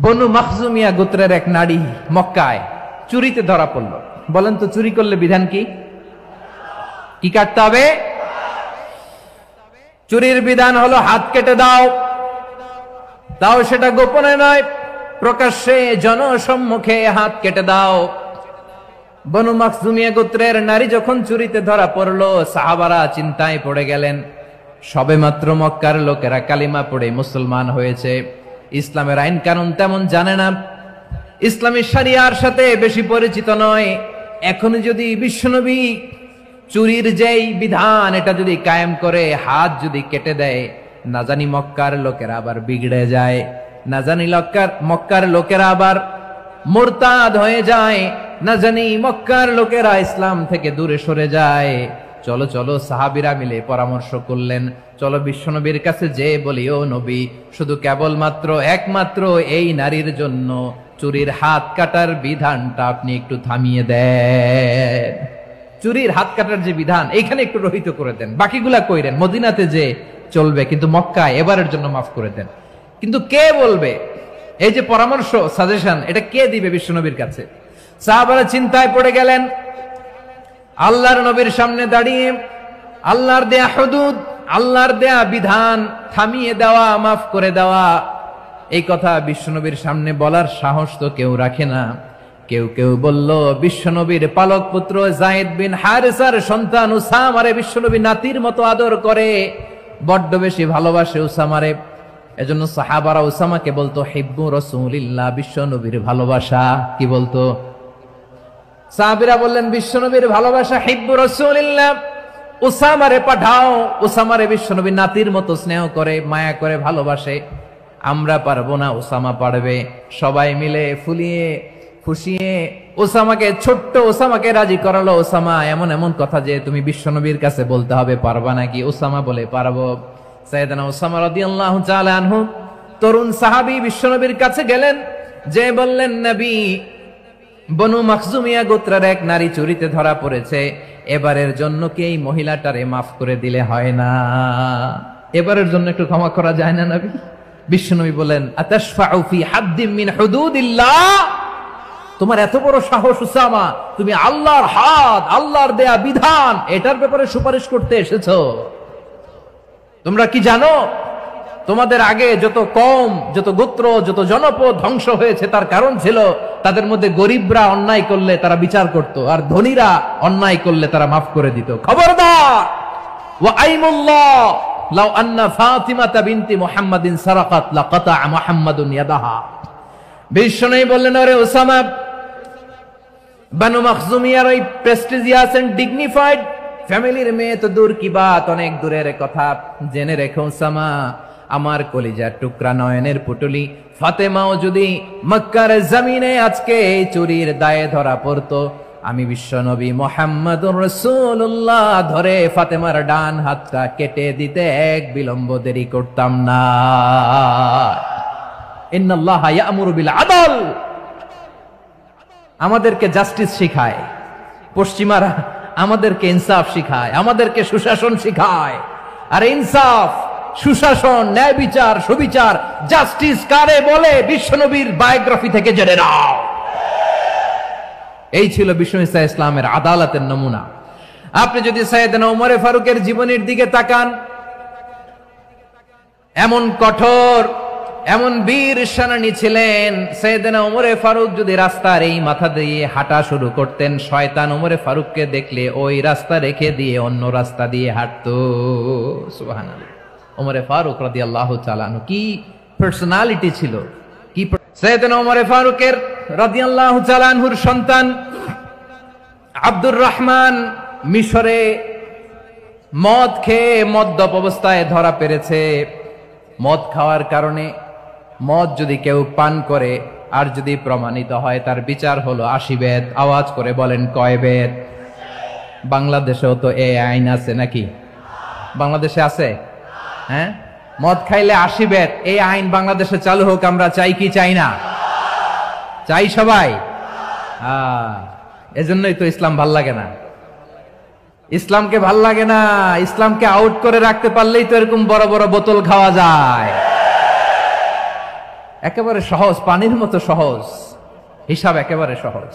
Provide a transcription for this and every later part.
বনু মাখজুমিয়া গোত্রের এক নারী মক্কায় চুরিতে ধরা পড়ল। বলেন তো চুরি করলে বিধান কি? কি কাটতে হবে? চুরির বিধান হলো হাত কেটে দাও, তাও সেটা গোপনে নয়, প্রকাশ্যে জনসম্মুখে হাত কেটে দাও। বনু মাখজুমিয়া গোত্রের নারী যখন চুরিতে ধরা পড়ল, সাহাবারা চিন্তায় পড়ে গেলেন। সবেমাত্র মক্কার লোকেরা কালিমা পড়ে মুসলমান হয়েছে, ইসলামের আইন কানুন তেমন জানে না, ইসলামী শরিয়ার সাথে বেশি পরিচিত নয়। এখন যদি বিশ্বনবী চুরির যেই বিধান এটা যদি কায়েম করে হাত যদি কেটে দেয়, না জানি মক্কার লোকেরা আবার বিগড়ে যায়, না জানি মক্কার লোকেরা আবার মুরতাদ হয়ে যায়, না জানি মক্কার লোকেরা ইসলাম থেকে দূরে সরে যায়। চলো চলো, সাহাবীরা মিলে পরামর্শ করলেন, চলো বিশ্বনবীর কাছে যে বলি, ও নবী, শুধু কেবলমাত্র একমাত্র এই নারীর জন্য চুরির হাত কাটার বিধানটা আপনি একটু থামিয়ে দেন। চুরির হাত কাটার যে বিধান এইখানে একটু রহিত করে দেন, বাকিগুলা কইরেন মদিনাতে যে চলবে, কিন্তু মক্কায় এবারের জন্য মাফ করে দেন। কিন্তু কে বলবে? এই যে পরামর্শ, সাজেশন, এটা কে দিবে বিশ্বনবীর কাছে? সাহাবারা চিন্তায় পড়ে গেলেন। আল্লাহর নবীর সামনে দাঁড়িয়ে আল্লাহর দেয়া হুদুদ, আল্লাহর দেয়া বিধান থামিয়ে দেওয়া, মাফ করে দেওয়া, এই কথা বিশ্বনবীর সামনে বলার সাহস তো কেউ রাখে না। কেউ কেউ বলল, বিশ্বনবীর পালক পুত্র যায়েদ বিন হারেসার সন্তান উসামারে বিশ্বনবী নাতির মতো আদর করে, বড্ড বেশি ভালোবাসে উসামারে। এজন্য সাহাবারা উসামাকে বলতো হিব্বু রাসূলিল্লাহ, বিশ্বনবীর ভালোবাসা। কি বলতো? সাহাবীরা বললেন, বিশ্বনবীর ভালোবাসা হিব্বু রাসূলিল্লাহ, উসামারে পাঠাও। উসামারে বিশ্বনবী নাতির মতো স্নেহ করে, মায়া করে, ভালোবাসে। আমরা পারবো না, উসামা পারবে। সবাই মিলে ফুলিয়ে ফুসিয়ে ওসামাকে, ছোট্ট ওসামাকে রাজি করালো। ওসামা, এমন এমন কথা যে তুমি বিশ্বনবীর কাছে বলতে হবে, পারবা নাকি? ওসামা বলে, পারবো। সাইয়েদনা ওসামা রাদিয়াল্লাহু তাআলা আনহু তরুণ সাহাবী বিশ্বনবীর কাছে গেলেন, যে বললেন, নবী, বনু মাখজুমিয়া গোত্রের এক নারী চুরিতে ধরা পড়েছে, এবারের জন্য কি এই মহিলাটারে মাফ করে দিলে হয় না? এবারের জন্য একটু ক্ষমা করা যায় না নবী? বিশ্বনবী বলেন, আতাশফাউ ফি হাদ্দিম মিন হুদুদিল্লাহ, তোমার এত বড় সাহস উসামা, তুমি আল্লাহর হাত, আল্লাহর দেয়া বিধান, এটার ব্যাপারে সুপারিশ করতে এসেছো? তোমরা কি জানো তোমাদের আগে যত কওম, যত গোত্র, যত জনপদ ধ্বংস হয়েছে, তার কারণ ছিল তাদের মধ্যে গরিবরা অন্যায় করলে তারা বিচার করত, আর ধনীরা অন্যায় করলে তারা মাফ করে দিত। খবরদার! ওয়া আইমুল্লাহ লাউ আন্না ফাতিমাতা বিনতি মুহাম্মাদিন সারাকাত লাকাতা মুহাম্মাদুন ইয়াদাহা। বিশ্বনবী বললেন, আরে ওসামা, বনু মাখজুমিয়ার ওই প্রেস্টিজিয়াস এন্ড ডিগনিফাইড ফ্যামিলির মেয়ে তো দূর কি বাত, অনেক দূরের কথা। জেনে রেখো ওসামা, আমার কলিজার টুকরা, নয়নের পুটুলি ফাতেমাও যদি মক্কার জমিনে আজকে এই চুরির দায়ে ধরা পড়তো, আমি বিশ্বনবী মুহাম্মাদুর রাসূলুল্লাহ ধরে ফাতেমার ডান হাতটা কেটে দিতে এক বিলম্ব দেরি করতাম না। ইন্নাল্লাহা ইয়া'মুরু বিল আদল, আমাদেরকে জাস্টিস শিখায় পশ্চিমারা, আমাদেরকে ইনসাফ শিখায়, আমাদেরকে সুশাসন শিখায়। আর ইনসাফ, সুশাসন, ন্যায় বিচার, সুবিচার, জাস্টিস কারে বলে বিশ্বনবীর বায়োগ্রাফি থেকে জেনে নাও। এই ছিল বিশ্বনবী ইসলামের আদালতের নমুনা। আপনি যদি সাইয়েদনা ওমর ফারুকের জীবনের দিকে তাকান, এমন কঠোর, এমন বীর সেনানী ছিলেন। সাইয়েদনা ওমর ফারুক যদি রাস্তার এই মাথা দিয়ে হাঁটা শুরু করতেন, শয়তান ওমর ফারুককে দেখলে ওই রাস্তা রেখে দিয়ে অন্য রাস্তা দিয়ে হাঁটতো। সুবহানাল্লাহ। ওমর ফারুক রাদিয়াল্লাহু তাআলা আনহু কি পার্সোনালিটি ছিল! কি সাইয়েদনা ওমর ফারুকের রাদিয়াল্লাহু তাআলা আনহুর সন্তান আব্দুর রহমান মিশরে মদ খেয়ে মদ্যপ অবস্থায় ধরা পড়েছে। মদ খাওয়ার কারণে, মদ যদি কেউ পান করে আর যদি প্রমাণিত হয়, তার বিচার হলো 80 বেত। আওয়াজ করে বলেন, কয় বেত? বাংলাদেশেও তো এই আইন আছে নাকি? বাংলাদেশে আছে? হ্যাঁ, মদ খাইলে 80 বেত, এই আইন বাংলাদেশে চালু হোক। আমরা চাই কি চাই না? চাই সবাই। এজন্যই তো ইসলাম ভাল লাগে না। ইসলামকে ভাল লাগে না, ইসলামকে আউট করে রাখতে পারলেই তো এরকম বড় বড় বোতল খাওয়া যায়। একেবারে সহজ, পানির মতো সহজ, হিসাব একেবারে সহজ।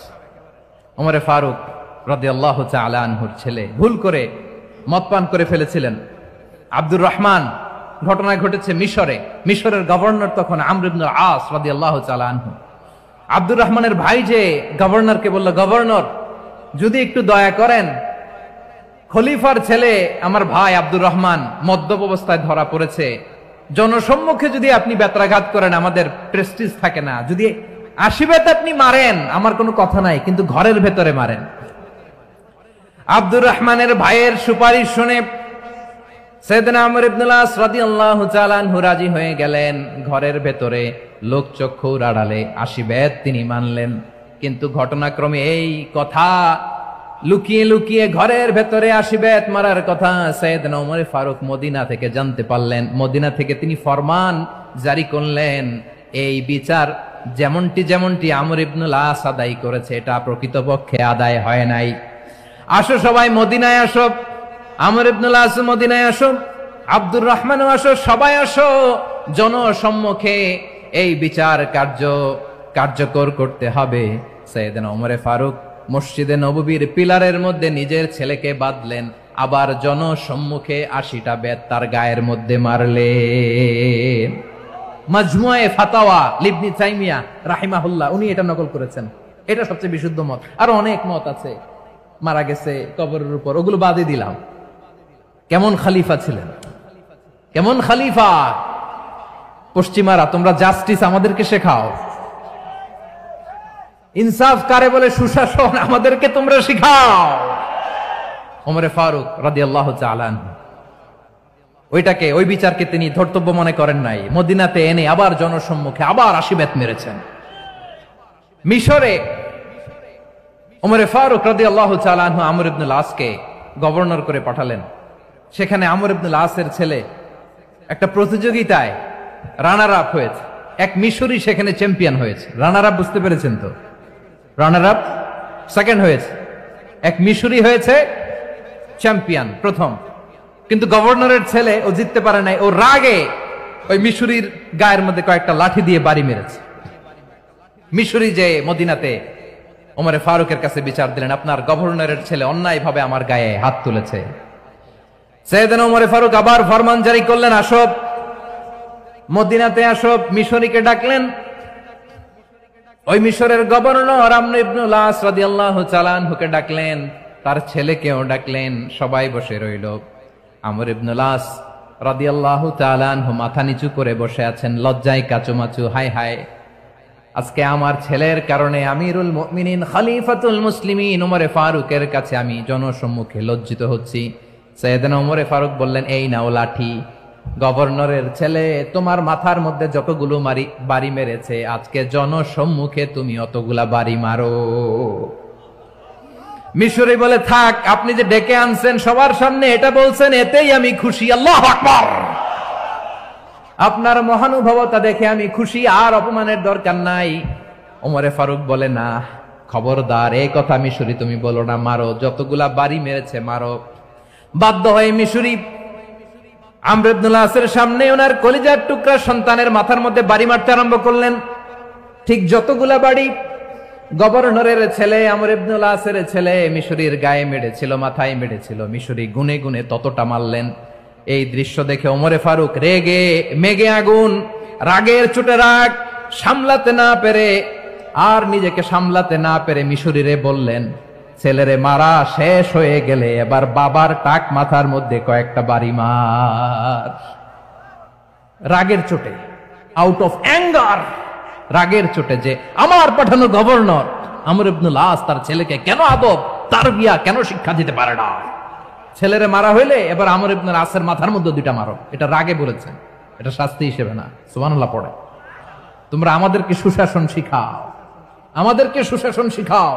ওমরে ফারুক রাদিয়াল্লাহু তাআলা আনহুর ছেলে ভুল করে মদ পান করে ফেলেছিলেন। আব্দুর রহমান, ঘটনা ঘটেছে মিশরে। মিশরের গভর্নর তখন আমর ইবনুল আস রাদিয়াল্লাহু তাআলা আনহু। আব্দুর রহমানের ভাই যে গভর্নরকে বলল, গভর্নর যদি একটু দয়া করেন, খলিফার ছেলে আমার ভাই আব্দুর রহমান মদ্যপ অবস্থায় ধরা পড়েছে, জনসম্মুখে যদি আপনি বেত্রাঘাত করেন আমাদের প্রেস্টিজ থাকে না, যদি আশীর্বাদ আপনি মারেন আমার কোনো কথা নাই, কিন্তু ঘরের ভেতরে মারেন। আব্দুর রহমানের ভাইয়ের সুপারিশ শুনে সাইয়েদনা আমর ইবনুল আস রাদিয়াল্লাহু তাআলা আনহু রাজি হয়ে গেলেন। ঘরের ভেতরে লোকচক্ষুর আড়ালে আশীর্বাদ তিনি মানলেন। কিন্তু ঘটনাক্রমে এই কথা লুকিয়ে লুকিয়ে ঘরের ভেতরে আশীর্বাদ মারার কথা সাইয়েদনা ওমর ফারুক মদিনা থেকে জানতে পারলেন। মদিনা থেকে তিনি ফরমান জারি করলেন, এই বিচার যেমনটি আমর ইবনুল আস আদায় করেছে এটা প্রকৃতপক্ষে আদায় হয় নাই। আসো সবাই মদিনায় আসো, আমর ইবনুল আস মদিনায় আসো, আব্দুর রহমানও আসো, সবাই আসো, জনসম্মুখে এই বিচার কার্যকর করতে হবে। সাইয়েদনা ওমর ফারুক মসজিদে নববীর পিলারের মধ্যে নিজের ছেলেকে বাঁধলেন, আবার জনসম্মুখে 80টা বেত তার গায়ের মধ্যে মারলেন। মাজমুয়ে ফাতাওয়া ইবনে তাইমিয়া রাহিমাহুল্লাহ উনি এটা নকল করেছেন। এটা সবচেয়ে বিশুদ্ধ মত, আর অনেক মত আছে মারা গেছে কবরের উপর, ওগুলো বাদে দিলাম। কেমন খলিফা ছিলেন, কেমন খলিফা! পশ্চিমারা তোমরা জাস্টিস আমাদেরকে শেখাও, ইনসাফ কারে বলে সুশাসন আমাদেরকে তোমরা শিখাও। ওমর ফারুক রাদিয়াল্লাহু তাআলা আনহু ওই বিচারকে তিনি ধর্তব্য মনে করেন নাই। মদিনাতে এনে আবার জনসম্মুখে আবার আশীর্বাদ মেরেছেন। মিশরে ওমর ফারুক রাদিয়াল্লাহু তাআলা আনহু আমর ইবনুল আসকে গভর্নর করে পাঠালেন। সেখানে আমর ইবনুল আসের ছেলে একটা প্রতিযোগিতায় রানার আপ হয়েছে। এক মিশরি সেখানে চ্যাম্পিয়ন হয়েছে। রানার আপ বুঝতে পেরেছেন তো? রানার আপ সেকেন্ড হয়েছে, এক মিশরি হয়েছে চ্যাম্পিয়ন প্রথম। কিন্তু গভর্নরের ছেলে ও জিততে পারে নাই, ও রাগে ওই মিশরির গায়ের মধ্যে কয়েকটা লাঠি দিয়ে বাড়ি মেরেছে। মিশরি যে মদিনাতে ওমর ফারুকের কাছে বিচার দিলেন, আপনার গভর্নরের ছেলে অন্যায়ভাবে আমার গায়ে হাত তুলেছে। সাইয়েদনা ওমর ফারুক আবার ফরমান জারি করলেন, আসো মদিনাতে আসো। মিশরীকে ডাকলেন। ওই মিশরের গভর্নর আমর ইবনুল আস রাদিয়াল্লাহু তাআলা আনহুকে ডাকলেন, তার ছেলেকেও ডাকলেন। সবাই বসে রইল। আমর ইবনুল আস রাদিয়াল্লাহু তাআলা আনহু মাথা নিচু করে বসে আছেন, লজ্জায় কাচুমাচু। হায় হায়, আজকে আমার ছেলের কারণে আমিরুল মুমিনিন খলিফাতুল মুসলিমিন ওমর ফারুকের কাছে আমি জনসম্মুখে লজ্জিত হচ্ছি। সাইয়েদনা ওমর ফারুক বললেন, এই নাও লাঠি, গভর্নরের ছেলে তোমার মাথার মধ্যে যতগুলো বাড়ি মেরেছে আজকে জনসম্মুখে তুমি অতগুলা বাড়ি মারো। মিশরি বলে, থাক, আপনি যে ডেকে আনছেন সবার সামনে এটা বলছেন, এতেই আমি খুশি। আল্লাহু আকবার! আপনার মহানুভবতা দেখে আমি খুশি, আর অপমানের দরকার নাই। ওমর ফারুক বলে, না, খবরদার, এই কথা মিশরি তুমি বলো না, মারো, যতগুলা বাড়ি মেরেছে মারো। বাধ্য হয়ে মিশরি আমর ইবনুল আসের সামনে ওনার কলিজার টুকরা সন্তানের মাথার মধ্যে বাড়ি মারতে আরম্ভ করলেন। ঠিক যতগুলা বাড়ি গভর্নরের ছেলে আমর ইবনুল আসের ছেলে মিশরির গায়ে মেরেছিল, মাথায় মেরেছিল, মিশরি গুনে গুনে ততটা মারলেন। এই দৃশ্য দেখে ওমর ফারুক রেগে মেগে আগুন, রাগের চোটে রাগ সামলাতে না পেরে, আর নিজেকে সামলাতে না পেরে মিশরিরে বললেন, ছেলেরে মারা শেষ হয়ে গেলে এবার বাবার টাক মাথার মধ্যে কয়েকটা বাড়ি মার। রাগের চোটে, আউট অফ অ্যাঙ্গার, রাগের চোটে, যে আমার পাঠানো গভর্নর আমর ইবনুল আস তার ছেলেকে কেন আদব তারবিয়া কেন শিক্ষা দিতে পারে না। ছেলেরে মারা হইলে এবার আমর ইবনুল আসের মাথার মধ্যে দুইটা মারো। এটা রাগে বলেছেন, এটা শাস্তি হিসেবে না। সুবহানাল্লাহ পড়ে। তোমরা আমাদেরকে সুশাসন শিখাও, আমাদেরকে সুশাসন শিখাও।